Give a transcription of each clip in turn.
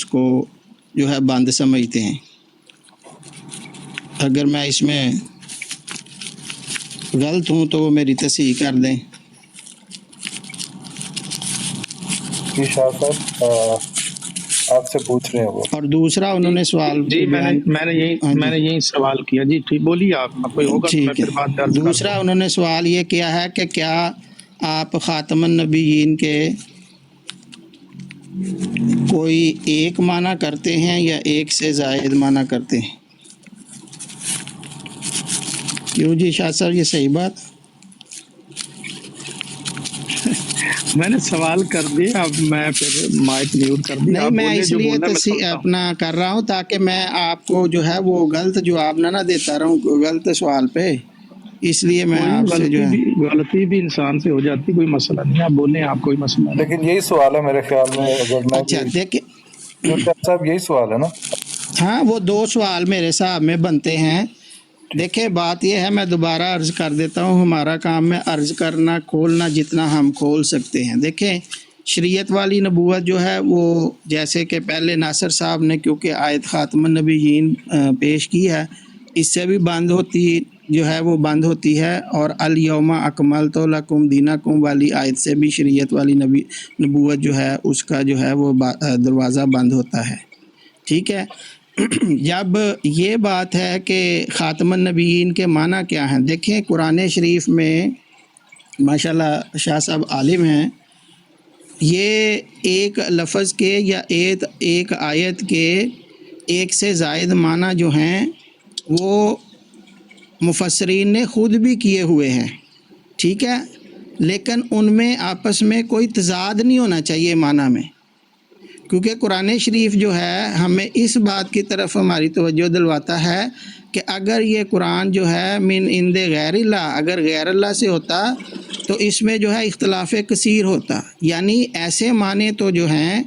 کو جو ہے بند سمجھتے ہیں۔ اگر میں اس میں غلط ہوں تو وہ میری تصحیح کر دیں۔ جی شاہ صاحب آپ سے پوچھ رہے ہیں وہ۔ اور دوسرا انہوں نے سوال جی میں بیان نے یہی سوال کیا جی، ٹھیک بولیے آپ، کوئی ہوگا تو میں ٹھیک ہے۔ پھر بات درج کر دوسرا دوں۔ انہوں نے سوال یہ کیا ہے کہ کیا آپ خاتم النبیین کے کوئی ایک معنی کرتے ہیں یا ایک سے زائد معنی کرتے ہیں؟ کیوں جی شاہ صاحب، یہ صحیح بات؟ میں نے سوال کر دیا، اب میں پھر مائک میوٹ کر دیا۔ نہیں، میں اس لیے اپنا کر رہا ہوں تاکہ میں آپ کو جو ہے وہ غلط جواب نہ دیتا رہوں غلط سوال پہ، اس لیے میں آپ سے جو ہے غلطی بھی انسان سے ہو جاتی، کوئی مسئلہ نہیں، آپ بولیں، آپ کوئی مسئلہ نہیں۔ لیکن یہی سوال ہے میرے خیال میں، اگر میں اچھا دیکھیں، صاحب یہی سوال ہے نا؟ ہاں، وہ دو سوال میرے صاحب میں بنتے ہیں۔ دیکھیں بات یہ ہے، میں دوبارہ عرض کر دیتا ہوں، ہمارا کام ہے عرض کرنا، کھولنا جتنا ہم کھول سکتے ہیں۔ دیکھیں شریعت والی نبوت جو ہے وہ جیسے کہ پہلے ناصر صاحب نے کیونکہ آیت خاتم النبیین پیش کی ہے، اس سے بھی بند ہوتی ہے، اور الیوم اکملت لکم دینکم والی آیت سے بھی شریعت والی نبوت جو ہے اس کا جو ہے وہ دروازہ بند ہوتا ہے۔ ٹھیک ہے، جب یہ بات ہے کہ خاتم النبیین کے معنی کیا ہیں، دیکھیں قرآن شریف میں ماشاءاللہ شاہ صاحب عالم ہیں، یہ ایک لفظ کے یا ایک آیت کے ایک سے زائد معنی جو ہیں وہ مفسرین نے خود بھی کیے ہوئے ہیں، ٹھیک ہے، لیکن ان میں آپس میں کوئی تضاد نہیں ہونا چاہیے معنی میں، کیونکہ قرآن شریف جو ہے ہمیں اس بات کی طرف ہماری توجہ دلواتا ہے کہ اگر یہ قرآن جو ہے من عند غیر اللہ، اگر غیر اللہ سے ہوتا تو اس میں جو ہے اختلاف کثیر ہوتا، یعنی ایسے معنی تو جو ہیں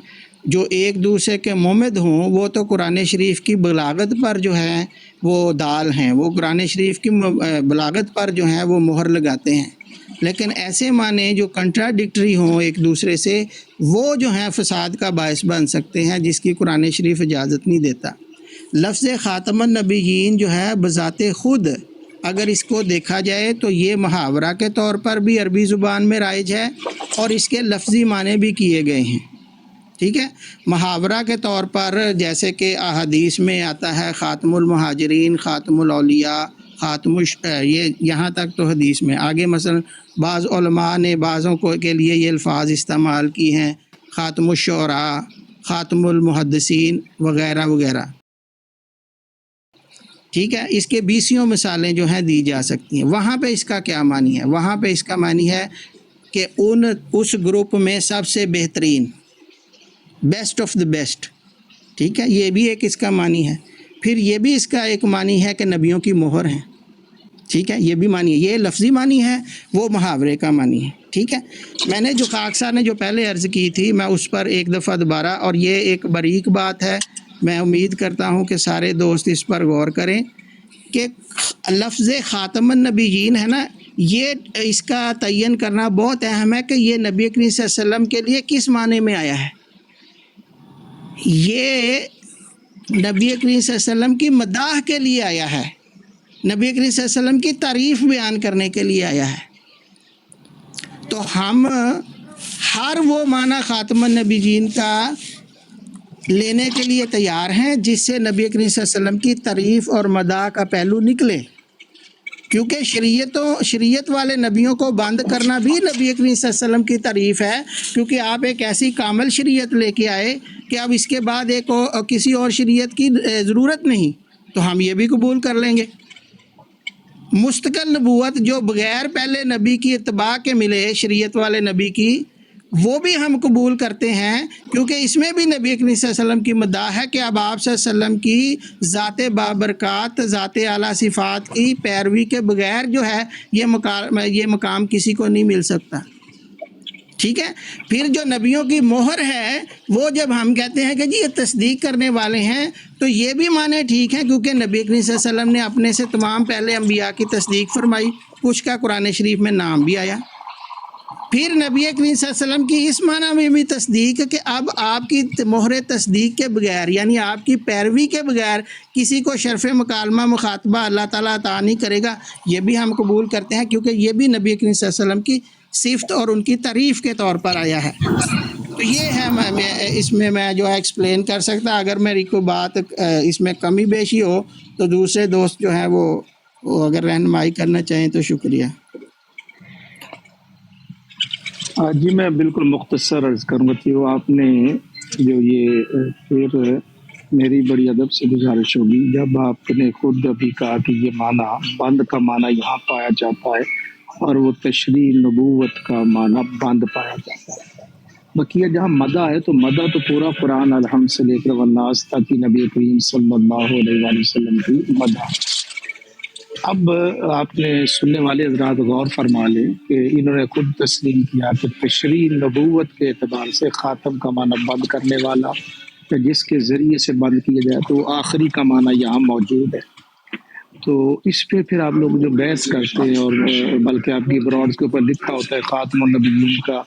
جو ایک دوسرے کے ممد ہوں وہ تو قرآن شریف کی بلاغت پر جو ہے وہ دال ہیں، وہ قرآن شریف کی بلاغت پر جو ہیں وہ مہر لگاتے ہیں، لیکن ایسے معنی جو کنٹراڈکٹری ہوں ایک دوسرے سے وہ جو ہیں فساد کا باعث بن سکتے ہیں، جس کی قرآن شریف اجازت نہیں دیتا۔ لفظ خاتم النبیین جو ہے بذات خود اگر اس کو دیکھا جائے تو یہ محاورہ کے طور پر بھی عربی زبان میں رائج ہے اور اس کے لفظی معنی بھی کیے گئے ہیں، ٹھیک ہے۔ محاورہ کے طور پر جیسے کہ احادیث میں آتا ہے خاتم المہاجرین، خاتم الاولیاء، یہ یہاں تک تو حدیث میں، آگے مثلا بعض علماء نے بعضوں کے لیے یہ الفاظ استعمال کی ہیں، خاتم الشعراء، خاتم المحدثین وغیرہ وغیرہ، ٹھیک ہے۔ اس کے 20 مثالیں جو ہیں دی جا سکتی ہیں۔ وہاں پہ اس کا کیا معنی ہے؟ وہاں پہ اس کا معنی ہے کہ اس گروپ میں سب سے بہترین، بیسٹ آف دی بیسٹ، ٹھیک ہے، یہ بھی ایک اس کا معنی ہے۔ پھر یہ بھی اس کا ایک معنی ہے کہ نبیوں کی مہر ہیں، ٹھیک ہے، یہ بھی معنی ہے، یہ لفظی معنی ہے، وہ محاورے کا معنی ہے، ٹھیک ہے۔ میں نے جو خاک صاحب نے جو پہلے عرض کی تھی میں اس پر ایک دفعہ دوبارہ، اور یہ ایک باریک بات ہے، میں امید کرتا ہوں کہ سارے دوست اس پر غور کریں کہ لفظ خاتم النبیین ہے نا، یہ اس کا تعین کرنا بہت اہم ہے کہ یہ نبی کریم صلی اللہ علیہ وسلم کے لیے کس معنی میں آیا ہے۔ یہ نبی کریم صلی اللہ علیہ وسلم کی مداح کے لیے آیا ہے، نبی کریم صلی اللہ علیہ وسلم کی تعریف بیان کرنے کے لیے آیا ہے۔ تو ہم ہر وہ معنی خاتم النبیین کا لینے کے لیے تیار ہیں جس سے نبی کریم صلی اللہ علیہ وسلم کی تعریف اور مداح کا پہلو نکلے، کیونکہ شریعت والے نبیوں کو بند کرنا بھی نبی کریم صلی اللہ علیہ وسلم کی تعریف ہے، کیونکہ آپ ایک ایسی کامل شریعت لے کے آئے کہ اب اس کے بعد کسی اور شریعت کی ضرورت نہیں، تو ہم یہ بھی قبول کر لیں گے۔ مستقل نبوت جو بغیر پہلے نبی کی اتباع کے ملے، شریعت والے نبی کی، وہ بھی ہم قبول کرتے ہیں، کیونکہ اس میں بھی نبی کریم صلی اللہ علیہ وسلم کی مداح ہے کہ اب آپ صلی اللہ علیہ وسلم کی ذات بابرکات، ذات اعلیٰ صفات کی پیروی کے بغیر جو ہے یہ مقام کسی کو نہیں مل سکتا، ٹھیک ہے۔ پھر جو نبیوں کی مہر ہے وہ جب ہم کہتے ہیں کہ جی یہ تصدیق کرنے والے ہیں، تو یہ بھی معنی ٹھیک ہے، کیونکہ نبی کریم صلی اللہ علیہ وسلم نے اپنے سے تمام پہلے انبیاء کی تصدیق فرمائی، کچھ کا قرآن شریف میں نام بھی آیا، پھر نبی کریم صلی اللہ علیہ وسلم کی اس معنی میں بھی تصدیق کہ اب آپ کی مہر تصدیق کے بغیر، یعنی آپ کی پیروی کے بغیر کسی کو شرف مکالمہ مخاطبہ اللہ تعالیٰ عطا نہیں کرے گا، یہ بھی ہم قبول کرتے ہیں، کیونکہ یہ بھی نبی کریم صلی اللہ علیہ وسلم کی صفت اور ان کی تعریف کے طور پر آیا ہے۔ تو یہ ہے اس میں میں جو ہے ایکسپلین کر سکتا، اگر میری کوئی بات اس میں کمی بیشی ہو تو دوسرے دوست جو ہیں وہ اگر رہنمائی کرنا چاہیں تو شکریہ۔ جی میں بالکل مختصر عرض کروں گا کہ وہ آپ نے جو یہ پھر میری بڑی ادب سے گزارش ہوگی، جب آپ نے خود ابھی کہا کہ یہ معنی بند کا معنی یہاں پایا جاتا ہے اور وہ تشریح نبوت کا معنی بند پایا جاتا ہے، بقیہ جہاں مدح ہے تو مدح تو پورا قرآن الحمد سے لے کر والناس تک کہ نبی کریم صلی اللہ علیہ وآلہ وسلم کی مدح۔ اب آپ نے سننے والے حضرات غور فرما لیں کہ انہوں نے خود تسلیم کیا کہ تشریح نبوت کے اعتبار سے خاتم کا معنی بند کرنے والا یا جس کے ذریعے سے بند کیا جائے تو وہ آخری کا معنی یہاں موجود ہے۔ تو اس پہ پھر آپ لوگ جو بحث کرتے ہیں، اور بلکہ آپ کی براڈز کے اوپر لکھا ہوتا ہے خاتم النبیین کا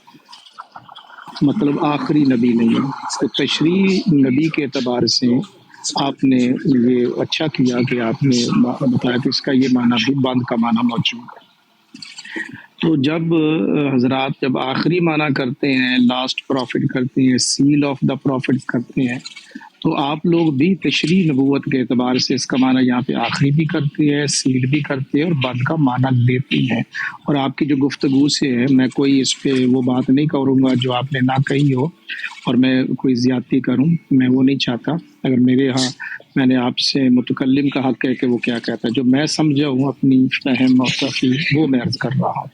مطلب آخری نبی نہیں ہے، تو تشریح نبی کے اعتبار سے آپ نے یہ اچھا کیا کہ آپ نے بتایا کہ اس کا یہ معنی بھی بند کا معنی موجود ہے۔ تو جب حضرات جب آخری معنی کرتے ہیں، لاسٹ پروفٹ کرتے ہیں، سیل آف دا پروفٹ کرتے ہیں، تو آپ لوگ بھی تشریح نبوت کے اعتبار سے اس کا معنی یہاں پہ آخری بھی کرتے ہیں، سیل بھی کرتے ہیں اور بند کا معنی لیتے ہیں۔ اور آپ کی جو گفتگو سے ہے، میں کوئی اس پہ وہ بات نہیں کروں گا جو آپ نے نہ کہی ہو، اور میں کوئی زیادتی کروں، میں وہ نہیں چاہتا۔ اگر میرے ہاں میں نے آپ سے متکلم کا حق ہے کہ وہ کیا کہتا ہے، جو میں سمجھا ہوں اپنی فہم اور تفہیم وہ میں عرض کر رہا ہوں۔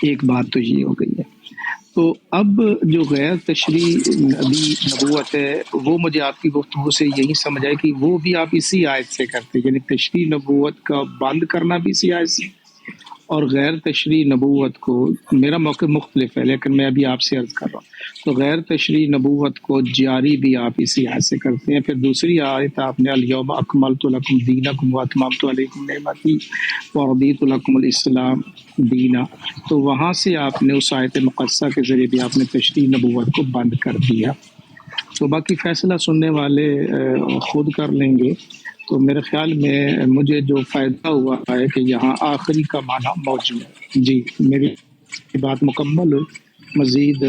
ایک بات تو یہ ہو گئی ہے۔ تو اب جو غیر تشریح نبوت ہے وہ مجھے آپ کی گفتگو سے یہی سمجھ آئے کہ وہ بھی آپ اسی آیت سے کرتے ہیں، یعنی تشریح نبوت کا بند کرنا بھی اسی آیت سے، اور غیر تشریح نبوت کو، میرا موقع مختلف ہے لیکن میں ابھی آپ سے عرض کر رہا ہوں، تو غیر تشریح نبوت کو جاری بھی آپ اسی آیت سے کرتے ہیں۔ پھر دوسری آیت آپ نے الیوم اکملت لکم دینکم واتممت علیکم نعمتی ورضیت لکم الاسلام دینا، تو وہاں سے آپ نے اس آیت مقدسہ کے ذریعے بھی آپ نے تشریح نبوت کو بند کر دیا۔ تو باقی فیصلہ سننے والے خود کر لیں گے۔ تو میرے خیال میں مجھے جو فائدہ ہوا ہے کہ یہاں آخری کا معنی موجود ہے۔ جی میری بات مکمل ہو، مزید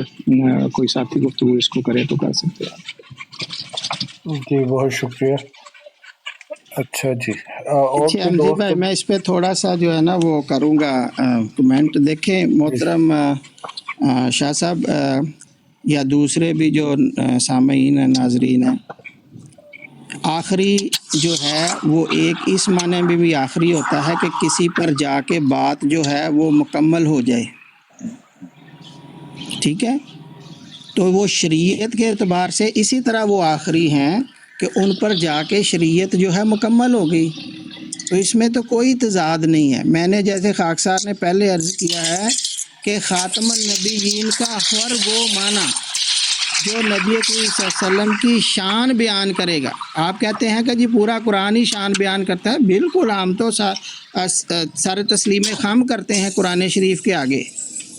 کوئی ساتھی گفتگو اس کو کرے تو کر سکتے ہیں۔ جی بہت شکریہ۔ اچھا جی، اور اچھا کوئی امجد دوست؟ بھائی، میں اس پہ تھوڑا سا جو ہے نا وہ کروں گا کمنٹ۔ دیکھیں محترم شاہ صاحب یا دوسرے بھی جو سامعین ہیں، ناظرین ہیں، آخری جو ہے وہ ایک اس معنی میں بھی آخری ہوتا ہے کہ کسی پر جا کے بات جو ہے وہ مکمل ہو جائے، ٹھیک ہے؟ تو وہ شریعت کے اعتبار سے اسی طرح وہ آخری ہیں کہ ان پر جا کے شریعت جو ہے مکمل ہو گئی، تو اس میں تو کوئی تضاد نہیں ہے۔ میں نے جیسے خاکسار نے پہلے عرض کیا ہے کہ خاتم النبیین کا ہر وہ معنی جو نبی کریم صلی اللہ علیہ وسلم کی شان بیان کرے گا۔ آپ کہتے ہیں کہ جی پورا قرآن ہی شان بیان کرتا ہے، بالکل، ہم تو سر تسلیم خم کرتے ہیں قرآن شریف کے آگے۔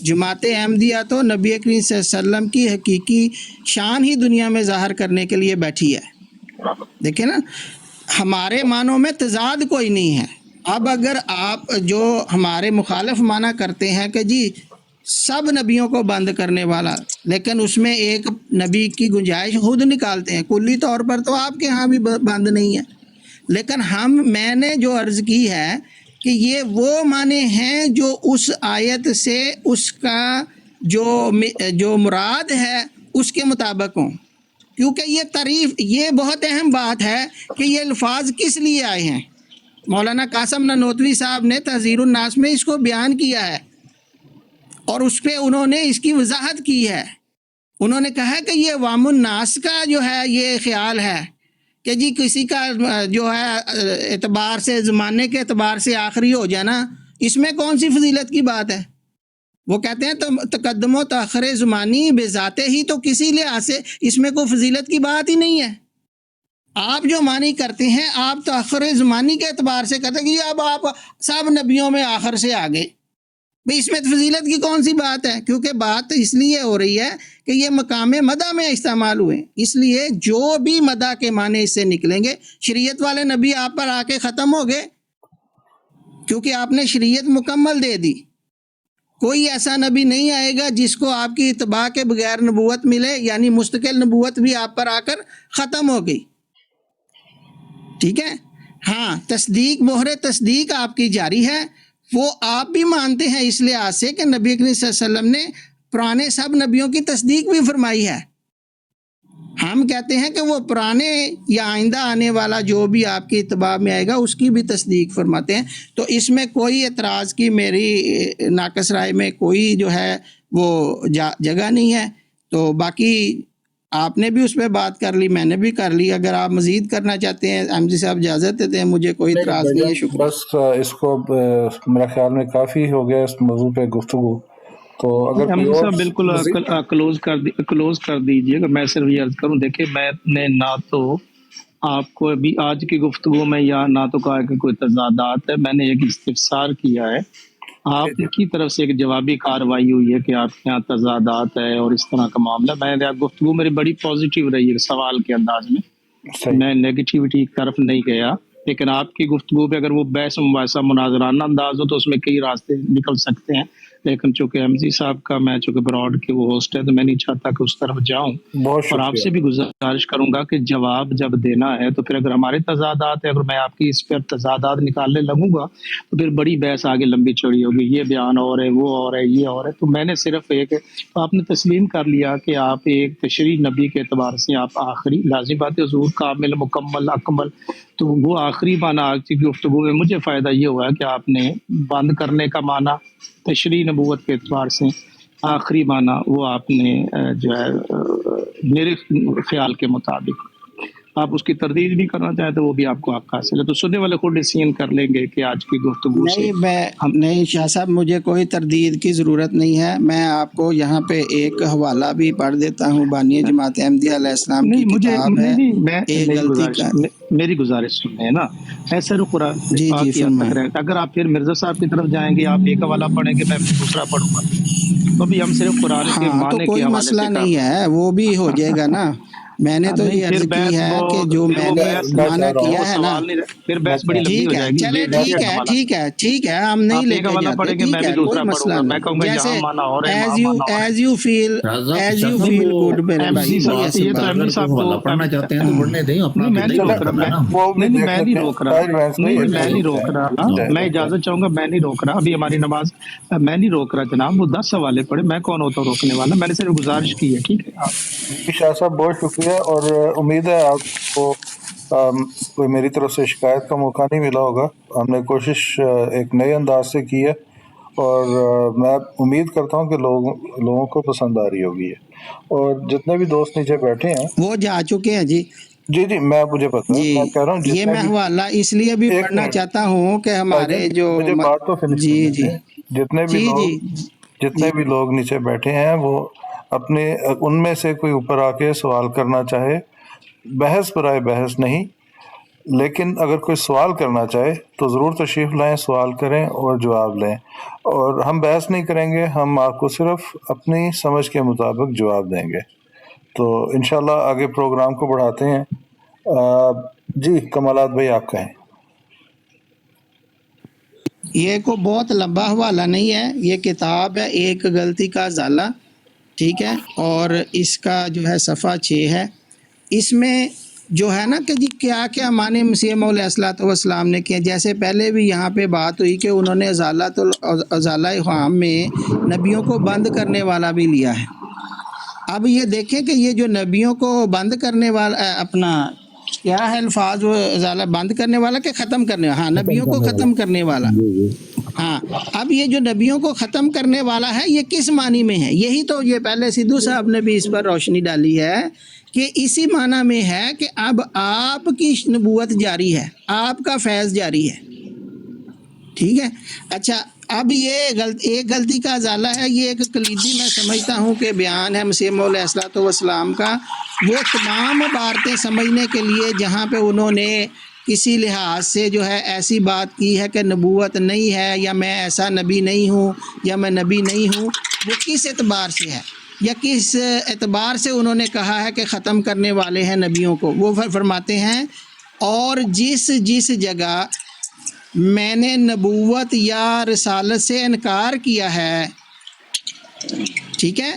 جماعت احمدیہ تو نبی کریم صلی اللہ علیہ وسلم کی حقیقی شان ہی دنیا میں ظاہر کرنے کے لیے بیٹھی ہے۔ دیکھیں نا، ہمارے معنوں میں تضاد کوئی نہیں ہے۔ اب اگر آپ جو ہمارے مخالف معنی کرتے ہیں کہ جی سب نبیوں کو بند کرنے والا، لیکن اس میں ایک نبی کی گنجائش خود نکالتے ہیں، کلی طور پر تو آپ کے ہاں بھی بند نہیں ہے، لیکن میں نے جو عرض کی ہے کہ یہ وہ معنی ہیں جو اس آیت سے اس کا جو مراد ہے اس کے مطابق ہوں، کیونکہ یہ تعریف، یہ بہت اہم بات ہے کہ یہ الفاظ کس لیے آئے ہیں۔ مولانا قاسم نانوتوی صاحب نے تحذیر الناس میں اس کو بیان کیا ہے، اور اس پہ انہوں نے اس کی وضاحت کی ہے۔ انہوں نے کہا کہ یہ عوام الناس کا جو ہے یہ خیال ہے کہ جی کسی کا جو ہے اعتبار سے، زمانے کے اعتبار سے آخری ہو جانا، اس میں کون سی فضیلت کی بات ہے؟ وہ کہتے ہیں تو تقدم و تاخر زمانی بے ذات ہی، تو کسی لحاظ سے اس میں کوئی فضیلت کی بات ہی نہیں ہے۔ آپ جو معنی کرتے ہیں آپ تاخر زمانی کے اعتبار سے کرتے ہیں کہ اب آپ سب نبیوں میں آخر سے آگے، بھئی اس میں فضیلت کی کون سی بات ہے؟ کیونکہ بات اس لیے ہو رہی ہے کہ یہ مقام مدح میں استعمال ہوئے، اس لیے جو بھی مدح کے معنی اس سے نکلیں گے، شریعت والے نبی آپ پر آ کے ختم ہو گئے کیونکہ آپ نے شریعت مکمل دے دی۔ کوئی ایسا نبی نہیں آئے گا جس کو آپ کی اتباع کے بغیر نبوت ملے، یعنی مستقل نبوت بھی آپ پر آ کر ختم ہو گئی، ٹھیک ہے۔ ہاں، تصدیق، مہر تصدیق آپ کی جاری ہے، وہ آپ بھی مانتے ہیں اس لحاظ سے کہ نبی کریم صلی اللہ علیہ وسلم نے پرانے سب نبیوں کی تصدیق بھی فرمائی ہے۔ ہم کہتے ہیں کہ وہ پرانے یا آئندہ آنے والا جو بھی آپ کی اتباع میں آئے گا اس کی بھی تصدیق فرماتے ہیں، تو اس میں کوئی اعتراض کی میری ناقص رائے میں کوئی جو ہے وہ جگہ نہیں ہے۔ تو باقی آپ نے بھی اس پہ بات کر لی، میں نے بھی کر لی، اگر آپ مزید کرنا چاہتے ہیں احمدی صاحب اجازت دیتے ہیں، مجھے کوئی اعتراض نہیں ہے۔ شکریہ۔ بس اس کو میرے خیال میں کافی ہو گیا اس موضوع پہ گفتگو، تو اگر کوئی احمد اور صاحب بالکل مزید کلوز کر دیجئے کہ میں صرف یہ عرض کروں، دیکھیں میں نے نہ تو آپ کو ابھی آج کی گفتگو میں یا نہ تو کہا کہ کوئی تضادات ہے، میں نے ایک استفسار کیا ہے، آپ کی طرف سے ایک جوابی کارروائی ہوئی ہے کہ آپ کے یہاں تضادات ہے اور اس طرح کا معاملہ۔ میں نے گفتگو میری بڑی پازیٹیو رہی ہے سوال کے انداز میں، صحیح، میں نیگیٹیوٹی کی طرف نہیں گیا، لیکن آپ کی گفتگو پہ اگر وہ بحث مباحثہ مناظرانہ انداز ہو تو اس میں کئی راستے نکل سکتے ہیں، لیکن چونکہ احمدی صاحب کا میں چونکہ براڈ کے وہ ہوسٹ ہے تو میں نہیں چاہتا کہ اس طرف جاؤں، بہت اور آپ شکریہ۔ سے بھی گزارش کروں گا کہ جواب جب دینا ہے تو پھر اگر ہمارے تضادات ہے، اگر میں آپ کی اس پر تضادات نکالنے لگوں گا تو پھر بڑی بحث آگے لمبی چوڑی ہوگی، یہ بیان اور ہے، وہ اور ہے، یہ اور ہے۔ تو میں نے صرف ایک، آپ نے تسلیم کر لیا کہ آپ ایک تشریح نبی کے اعتبار سے آپ آخری، لازم بات ہے حضور کامل مکمل اکمل، تو وہ آخری معنی آج کی گفتگو میں مجھے فائدہ یہ ہوا کہ آپ نے بند کرنے کا معنی تشریح نبوت کے اعتبار سے آخری معنی وہ آپ نے جو ہے میرے خیال کے مطابق آپ اس کی تردید بھی کرنا چاہیں تو وہ بھی آپ کو حق حاصل ہے، تو سننے والے خود ڈیسیژن کر لیں گے کہ آج کی گفتگو سے نہیں شاہ صاحب، مجھے کوئی تردید کی ضرورت نہیں ہے، میں آپ کو یہاں پہ ایک حوالہ بھی پڑھ دیتا ہوں، بانی جماعت احمدیہ علیہ السلام کی کتاب ہے ایک غلطی کا۔ میری گزارش سنیں نا، ایسے رخ جی جی فرمائیں۔ اگر آپ پھر مرزا صاحب کی طرف جائیں گے، آپ ایک حوالہ پڑھیں گے میں دوسرا پڑھوں گا، تو ابھی ہم صرف قرآن کے ہاں تو معنی کے کوئی حوالے مسئلہ سے کر نہیں ہے، وہ بھی ہو جائے گا نا۔ میں نے تو نہیں، یہ پھر عرض بحث کی ہے وہ کہ جو پھر میں وہ نے بحث معنی وہ کیا ہے نا، سوال نہیں پھر بحث بڑی لمبی ٹھیک ہو ہے، جائے گی، چلے یہ ٹھیک ایک ہے حوالہ ٹھیک ہے ٹھیک ہے، ہم نہیں آپ لے ایک کے حوالہ جاتے، پڑھیں گے ٹھیک میں بھی ہے، کوئی دوسرا پڑھوں مسئلہ گا، میں نہیں، کہوں گا جیسے یہاں مانا اور ہے ایز وہاں یو مانا اور ہے۔ ایز یو فیل شاہ گڈ میرے بھائی، احمدی کوئی صاحب ایسی یہ تو بات احمدی اگر صاحب کوئی تو حوالہ پڑھنا چاہتے ہیں تو پڑھنے دیں، اپنا نہیں، میں نہیں عقیدہ روک رہا، وہ بھی نہیں دیکھ میں نہیں لیتے ہیں، روک رہا، طاہر بھائی نہیں ایک میں نہیں منٹ روک رہا، میں اجازت چاہوں گا، میں نہیں روک رہا، ابھی ہماری نماز، میں نہیں روک رہا جناب، وہ 10 حوالے پڑھے، میں کون ہوتا ہوں روکنے والا، میں نے صرف گزارش کی ہے، ٹھیک ہے جی شاہ صاحب بہت شکریہ، اور امید ہے آپ کو کوئی میری طرف سے شکایت کا موقع نہیں ملا ہوگا، ہم نے کوشش ایک نئے انداز سے کی ہے، اور میں امید کرتا ہوں کہ لوگوں کو پسند آ رہی ہوگی ہے، اور جتنے بھی دوست نیچے بیٹھے ہیں، وہ جا چکے ہیں جی۔ جی مجھے پتا ہے، جی میں کہہ رہا ہوں یہ جتنے میں بھی، حوالہ اس لیے بھی ایک پڑھنا منٹ چاہتا ہوں کہ بھائی جان، ہمارے جو مجھے بات تو فنش جی کرنے جی دیں، جتنے بھی جی لوگ جی جتنے بھی لوگ نیچے بیٹھے ہیں وہ اپنے ان میں سے کوئی اوپر آ کے سوال کرنا چاہے، بحث برائے بحث نہیں، لیکن اگر کوئی سوال کرنا چاہے تو ضرور تشریف لائیں، سوال کریں اور جواب لیں، اور ہم بحث نہیں کریں گے، ہم آپ کو صرف اپنی سمجھ کے مطابق جواب دیں گے۔ تو انشاءاللہ آگے پروگرام کو بڑھاتے ہیں۔ جی کمالات بھائی آپ کہیں۔ یہ کو بہت لمبا حوالہ نہیں ہے، یہ کتاب ہے ایک غلطی کا ازالہ، ٹھیک ہے، اور اس کا جو ہے صفحہ 6 ہے، اس میں جو ہے نا کہ جی کیا کیا معنی مسیح موعود علیہ الصلوۃ والسلام نے کیے، جیسے پہلے بھی یہاں پہ بات ہوئی کہ انہوں نے ازالہ خام میں نبیوں کو بند کرنے والا بھی لیا ہے۔ اب یہ دیکھیں کہ یہ جو نبیوں کو بند کرنے والا اپنا کیا ہے الفاظ، وہ ازالہ بند کرنے والا کہ ختم کرنے والا، ہاں نبیوں کو ختم کرنے والا، ہاں اب یہ جو نبیوں کو ختم کرنے والا ہے یہ کس معنی میں ہے، یہی تو یہ پہلے سدھو صاحب نے بھی اس پر روشنی ڈالی ہے کہ اسی معنی میں ہے کہ اب آپ کی نبوت جاری ہے، آپ کا فیض جاری ہے، ٹھیک ہے۔ اچھا اب یہ ایک غلطی کا ازالہ ہے، یہ ایک کلیدی میں سمجھتا ہوں کہ بیان ہے مسیح موعود علیہ الصلوۃ والسلام کا، وہ تمام عبارتیں سمجھنے کے لیے جہاں پہ انہوں نے کسی لحاظ سے جو ہے ایسی بات کی ہے کہ نبوت نہیں ہے یا میں ایسا نبی نہیں ہوں یا میں نبی نہیں ہوں، وہ کس اعتبار سے ہے یا کس اعتبار سے انہوں نے کہا ہے کہ ختم کرنے والے ہیں نبیوں کو؟ وہ فرماتے ہیں اور جس جگہ میں نے نبوت یا رسالت سے انکار کیا ہے، ٹھیک ہے،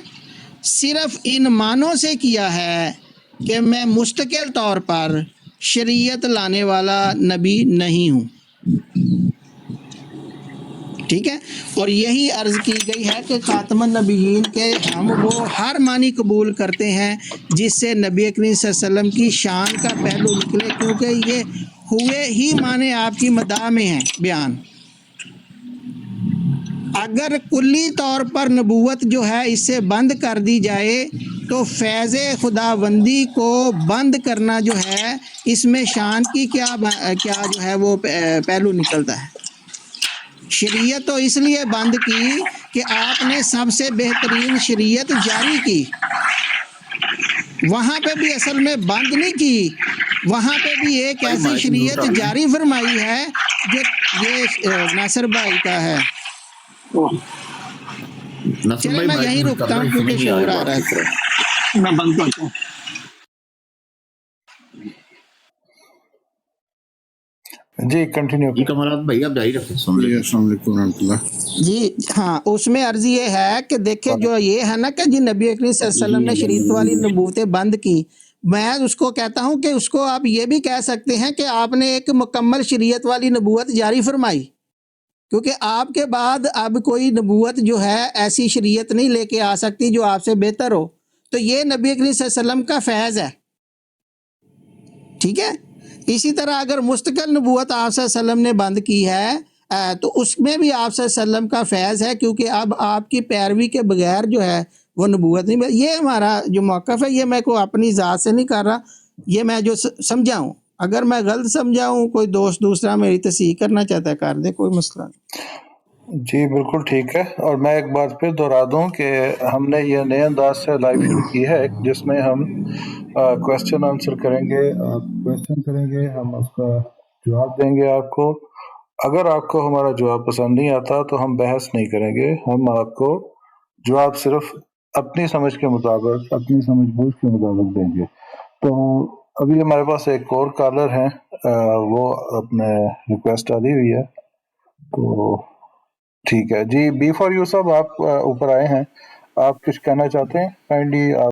صرف ان معنوں سے کیا ہے کہ میں مستقل طور پر شریعت لانے والا نبی نہیں ہوں، ٹھیک ہے، اور یہی عرض کی گئی ہے کہ خاتم النبیین کے ہم وہ ہر معنی قبول کرتے ہیں جس سے نبی کریم صلی اللہ علیہ وسلم کی شان کا پہلو نکلے، کیونکہ یہ ہوئے ہی معنی آپ کی مداح میں ہیں بیان۔ اگر کلی طور پر نبوت جو ہے اس سے بند کر دی جائے تو فیض خداوندی کو بند کرنا جو ہے اس میں شان کی کیا جو ہے وہ پہلو نکلتا ہے۔ شریعت تو اس لیے بند کی کہ آپ نے سب سے بہترین شریعت جاری کی، وہاں پہ بھی اصل میں بند نہیں کی، وہاں پہ بھی ایک ایسی شریعت جاری فرمائی ہے جو یہ ناصر بھائی کا ہے۔ چلے میں یہیں رکتا ہوں کیونکہ شور آ رہا ہے۔ میں بند کرتا ہوں۔ جی کنٹینیو جی کمالات بھائی آپ جاری رکھیں، سن لیں۔ السلام علیکم ورحمۃ اللہ۔ جی ہاں، اس میں عرض یہ ہے کہ دیکھیں جو یہ ہے نا کہ جی نبی اکرم صلی اللہ علیہ وسلم نے شریعت والی نبوتیں بند کی، میں اس کو کہتا ہوں کہ اس کو آپ یہ بھی کہہ سکتے ہیں کہ آپ نے ایک مکمل شریعت والی نبوت جاری فرمائی، کیونکہ آپ کے بعد اب کوئی نبوت جو ہے ایسی شریعت نہیں لے کے آ سکتی جو آپ سے بہتر ہو، تو یہ نبی اکرم صلی اللہ علیہ وسلم کا فیض ہے، ٹھیک ہے۔ اسی طرح اگر مستقل نبوت آپ صلی اللہ علیہ وسلم نے بند کی ہے تو اس میں بھی آپ صلی اللہ علیہ وسلم کا فیض ہے، کیونکہ اب آپ کی پیروی کے بغیر جو ہے وہ نبوت نہیں۔ یہ ہمارا جو موقف ہے، یہ میں کو اپنی ذات سے نہیں کر رہا، یہ میں جو سمجھا ہوں، اگر میں غلط سمجھا ہوں، کوئی دوست دوسرا میری تصحیح کرنا چاہتا ہے کر دے، کوئی مسئلہ نہیں۔ جی بالکل ٹھیک ہے، اور میں ایک بات پھر دہرا دوں کہ ہم نے یہ نئے انداز سے لائیو شروع کی ہے جس میں ہم کویسچن آنسر کریں گے، آپ کویسچن کریں گے، ہم اس کا جواب دیں گے آپ کو۔ اگر آپ کو ہمارا جواب پسند نہیں آتا تو ہم بحث نہیں کریں گے، ہم آپ کو جواب صرف اپنی سمجھ کے مطابق، اپنی سمجھ بوجھ کے مطابق دیں گے۔ تو ابھی ہمارے پاس ایک اور کالر ہیں، وہ اپنے ریکویسٹ ڈالی ہوئی ہے، تو ٹھیک ہے جی۔ بی فار یو صاحب آپ اوپر آئے ہیں، آپ کچھ کہنا چاہتے ہیں؟ کائنڈلی